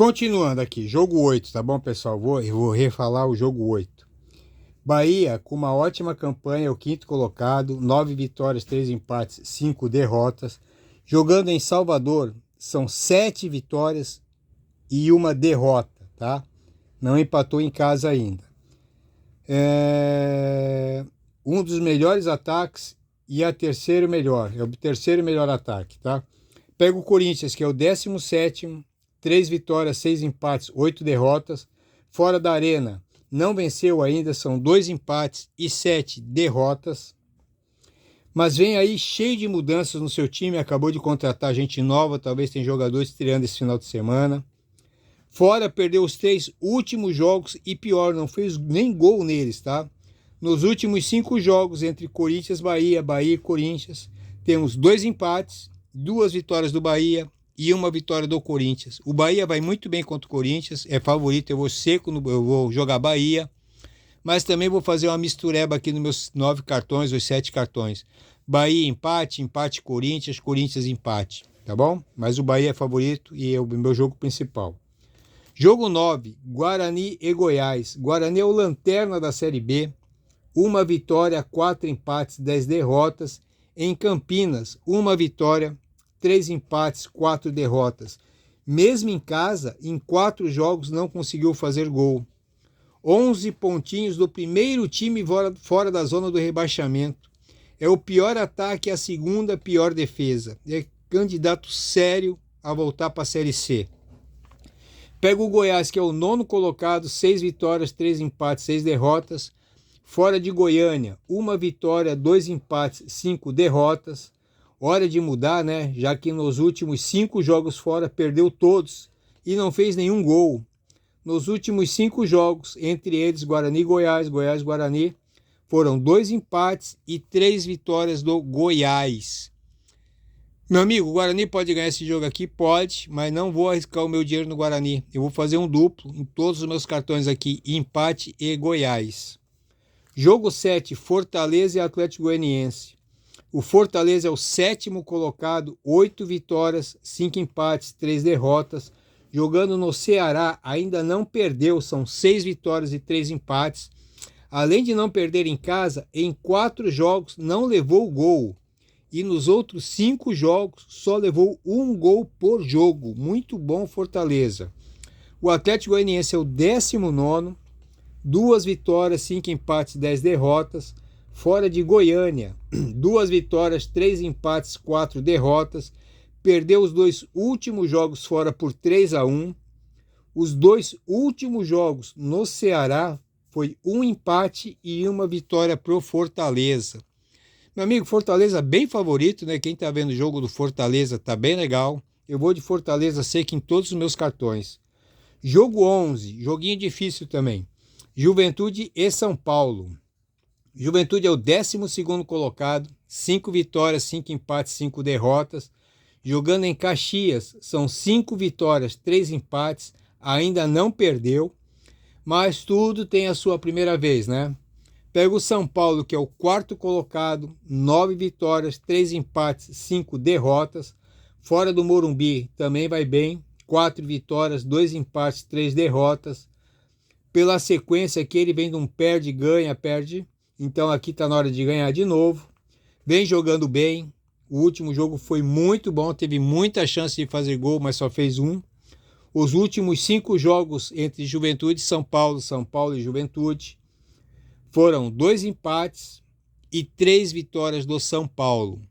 Continuando aqui, jogo 8, tá bom, pessoal? Eu vou refalar o jogo 8. Bahia, com uma ótima campanha, é o quinto colocado, 9 vitórias, 3 empates, 5 derrotas. Jogando em Salvador, são 7 vitórias e uma derrota, tá? Não empatou em casa ainda. Um dos melhores ataques e é o terceiro melhor ataque, tá? Pega o Corinthians, que é o 17º, 3 vitórias, 6 empates, 8 derrotas. Fora da arena, não venceu ainda, são 2 empates e 7 derrotas. Mas vem aí cheio de mudanças no seu time, acabou de contratar gente nova, talvez tem jogadores estreando esse final de semana. Fora, perdeu os 3 últimos jogos e pior, não fez nem gol neles, tá? Nos últimos 5 jogos entre Corinthians, Bahia e Corinthians, temos 2 empates, 2 vitórias do Bahia e 1 vitória do Corinthians. O Bahia vai muito bem contra o Corinthians, é favorito, eu vou jogar Bahia, mas também vou fazer uma mistureba aqui nos meus 9 cartões, os 7 cartões. Bahia empate, empate Corinthians, Corinthians empate, tá bom? Mas o Bahia é favorito e é o meu jogo principal. Jogo 9, Guarani e Goiás. Guarani é o lanterna da Série B. 1 vitória, 4 empates, 10 derrotas. Em Campinas, 1 vitória, 3 empates, 4 derrotas. Mesmo em casa, em 4 jogos não conseguiu fazer gol. 11 pontinhos do primeiro time fora da zona do rebaixamento. É o pior ataque e a segunda pior defesa. É candidato sério a voltar para a Série C. Pega o Goiás, que é o 9º colocado, 6 vitórias, 3 empates, 6 derrotas. Fora de Goiânia, 1 vitória, 2 empates, 5 derrotas. Hora de mudar, né? Já que nos últimos 5 jogos fora perdeu todos e não fez nenhum gol. Nos últimos 5 jogos, entre eles Guarani e Goiás, Goiás-Guarani, foram 2 empates e 3 vitórias do Goiás. Meu amigo, o Guarani pode ganhar esse jogo aqui? Pode, mas não vou arriscar o meu dinheiro no Guarani. Eu vou fazer um duplo em todos os meus cartões aqui, empate e Goiás. Jogo 7, Fortaleza e Atlético Goianiense. O Fortaleza é o 7º colocado, 8 vitórias, 5 empates, 3 derrotas. Jogando no Ceará, ainda não perdeu, são 6 vitórias e 3 empates. Além de não perder em casa, em 4 jogos não levou gol. E nos outros 5 jogos só levou 1 gol por jogo. Muito bom Fortaleza. O Atlético Goianiense é o 19º, 2 vitórias, 5 empates, 10 derrotas. Fora de Goiânia, 2 vitórias, 3 empates, 4 derrotas. Perdeu os 2 últimos jogos fora por 3-1. Os 2 últimos jogos no Ceará foi 1 empate e 1 vitória pro Fortaleza. Meu amigo, Fortaleza bem favorito, né? Quem tá vendo o jogo do Fortaleza tá bem legal. Eu vou de Fortaleza seco em todos os meus cartões. Jogo 11, joguinho difícil também. Juventude e São Paulo. Juventude é o 12º colocado, 5 vitórias, 5 empates, 5 derrotas. Jogando em Caxias, são 5 vitórias, 3 empates, ainda não perdeu. Mas tudo tem a sua primeira vez, né? Pega o São Paulo, que é o 4º colocado, 9 vitórias, 3 empates, 5 derrotas. Fora do Morumbi, também vai bem, 4 vitórias, 2 empates, 3 derrotas. Pela sequência aqui, ele vem de um perde, ganha, perde. Então aqui está na hora de ganhar de novo. Vem jogando bem. O último jogo foi muito bom, teve muita chance de fazer gol, mas só fez 1. Os últimos 5 jogos entre Juventude e São Paulo e Juventude, foram 2 empates e 3 vitórias do São Paulo.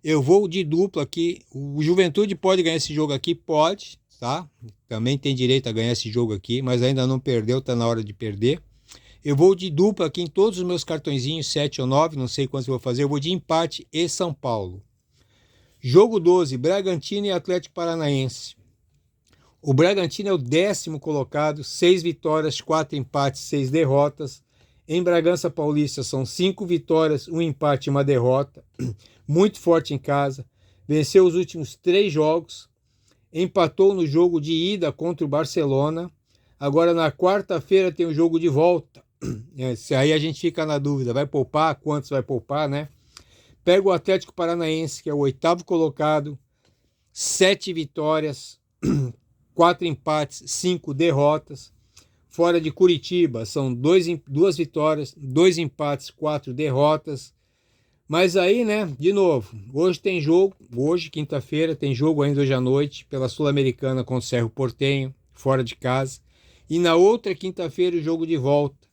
Eu vou de dupla aqui. O Juventude pode ganhar esse jogo aqui? Pode, tá? Também tem direito a ganhar esse jogo aqui, mas ainda não perdeu, tá na hora de perder. Eu vou de dupla aqui em todos os meus cartõezinhos, 7 ou 9, não sei quantos eu vou fazer. Eu vou de empate e São Paulo. Jogo 12, Bragantino e Atlético Paranaense. O Bragantino é o 10º colocado, 6 vitórias, 4 empates, 6 derrotas. Em Bragança Paulista são 5 vitórias, 1 empate e 1 derrota. Muito forte em casa. Venceu os últimos 3 jogos. Empatou no jogo de ida contra o Barcelona. Agora na quarta-feira tem o jogo de volta. Aí a gente fica na dúvida, vai poupar? Quantos vai poupar, né? Pega o Atlético Paranaense, que é o 8º colocado. 7 vitórias, 4 empates, 5 derrotas. Fora de Curitiba, são 2 vitórias, 2 empates, 4 derrotas. Mas aí, né, de novo, hoje tem jogo, hoje, quinta-feira, tem jogo ainda hoje à noite, pela Sul-Americana com o Cerro Porteño, fora de casa. E na outra quinta-feira o jogo de volta.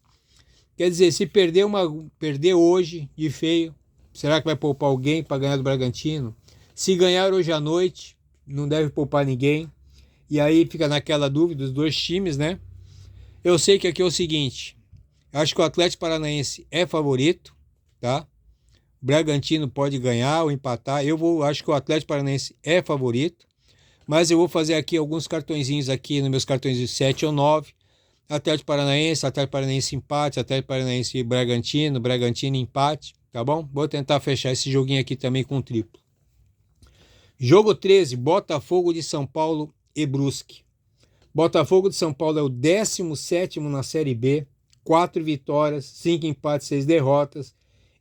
Quer dizer, se perder hoje de feio, será que vai poupar alguém para ganhar do Bragantino? Se ganhar hoje à noite, não deve poupar ninguém. E aí fica naquela dúvida dos dois times, né? Eu sei que aqui é o seguinte, acho que o Atlético Paranaense é favorito, tá? O Bragantino pode ganhar ou empatar. Acho que o Atlético Paranaense é favorito, mas eu vou fazer aqui alguns cartõezinhos aqui nos meus cartões de 7 ou 9. Atlético Paranaense empate, Atlético Paranaense e Bragantino, Bragantino empate, tá bom? Vou tentar fechar esse joguinho aqui também com triplo. Jogo 13, Botafogo de São Paulo e Brusque. Botafogo de São Paulo é o 17º na Série B, 4 vitórias, 5 empates, 6 derrotas.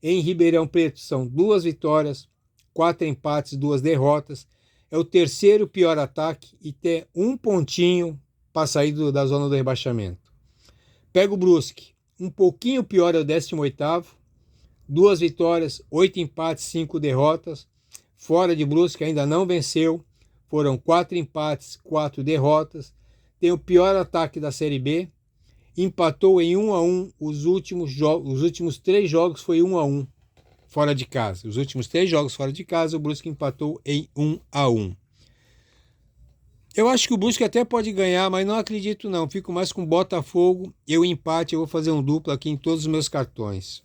Em Ribeirão Preto são 2 vitórias, 4 empates, 2 derrotas. É o terceiro pior ataque e tem um pontinho para sair da zona do rebaixamento. Pega o Brusque, um pouquinho pior, é o 18º, 2 vitórias, 8 empates, 5 derrotas. Fora de Brusque ainda não venceu, foram 4 empates, 4 derrotas. Tem o pior ataque da Série B, empatou em 1-1 os últimos 3 jogos foi 1-1 fora de casa. Os últimos 3 jogos fora de casa, o Brusque empatou em 1-1. Eu acho que o Brusque até pode ganhar, mas não acredito não. Fico mais com Botafogo e o empate. Eu vou fazer um duplo aqui em todos os meus cartões.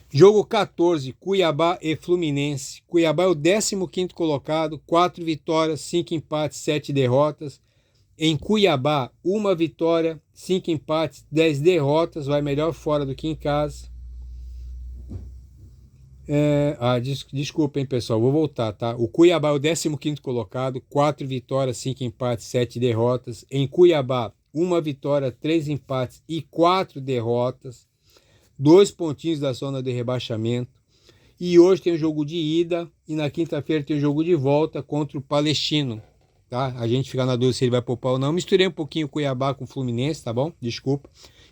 Jogo 14, Cuiabá e Fluminense. Cuiabá é o 15º colocado, 4 vitórias, 5 empates, 7 derrotas. Em Cuiabá, 1 vitória, 5 empates, 10 derrotas, vai melhor fora do que em casa. Desculpa, hein, pessoal, vou voltar, tá? O Cuiabá é o 15º colocado, 4 vitórias, 5 empates, 7 derrotas. Em Cuiabá, 1 vitória, 3 empates e 4 derrotas. 2 pontinhos da zona de rebaixamento. E hoje tem o jogo de ida e na quinta-feira tem o jogo de volta contra o Palestino. Tá? A gente fica na dúvida se ele vai poupar ou não. Misturei um pouquinho o Cuiabá com o Fluminense, tá bom? Desculpa.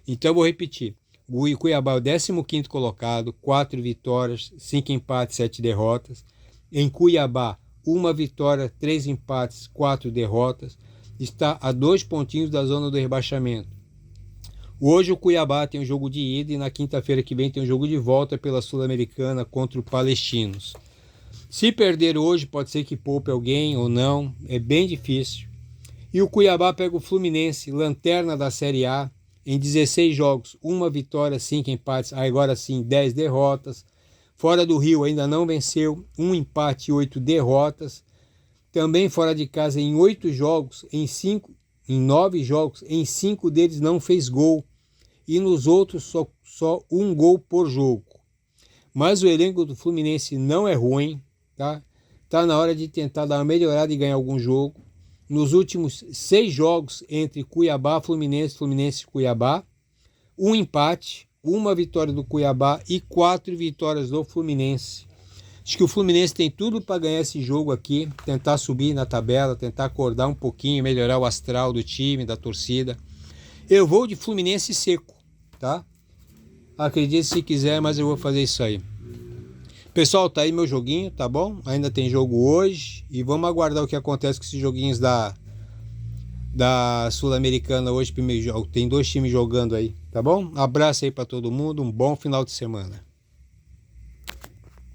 Então eu vou repetir. O Cuiabá é o 15º colocado, 4 vitórias, 5 empates, 7 derrotas. Em Cuiabá, 1 vitória, 3 empates, 4 derrotas. Está a 2 pontinhos da zona do rebaixamento. Hoje o Cuiabá tem um jogo de ida e na quinta-feira que vem tem um jogo de volta pela Sul-Americana contra o Palestinos. Se perder hoje, pode ser que poupe alguém ou não, é bem difícil. E o Cuiabá pega o Fluminense, lanterna da Série A, em 16 jogos, 1 vitória, 5 empates, agora sim 10 derrotas. Fora do Rio ainda não venceu, 1 empate e 8 derrotas. Também fora de casa em 8 jogos, em 9 jogos, em 5 deles não fez gol. E nos outros só 1 gol por jogo. Mas o elenco do Fluminense não é ruim. Tá na hora de tentar dar uma melhorada e ganhar algum jogo. Nos últimos 6 jogos entre Cuiabá, Fluminense e Cuiabá, 1 empate, 1 vitória do Cuiabá e 4 vitórias do Fluminense. Acho que o Fluminense tem tudo para ganhar esse jogo aqui, tentar subir na tabela, tentar acordar um pouquinho, melhorar o astral do time, da torcida. Eu vou de Fluminense seco, tá? Acredite se quiser, mas eu vou fazer isso aí. Pessoal, tá aí meu joguinho, tá bom? Ainda tem jogo hoje e vamos aguardar o que acontece com esses joguinhos da Sul-Americana hoje, primeiro jogo. Tem 2 times jogando aí, tá bom? Abraço aí para todo mundo, um bom final de semana.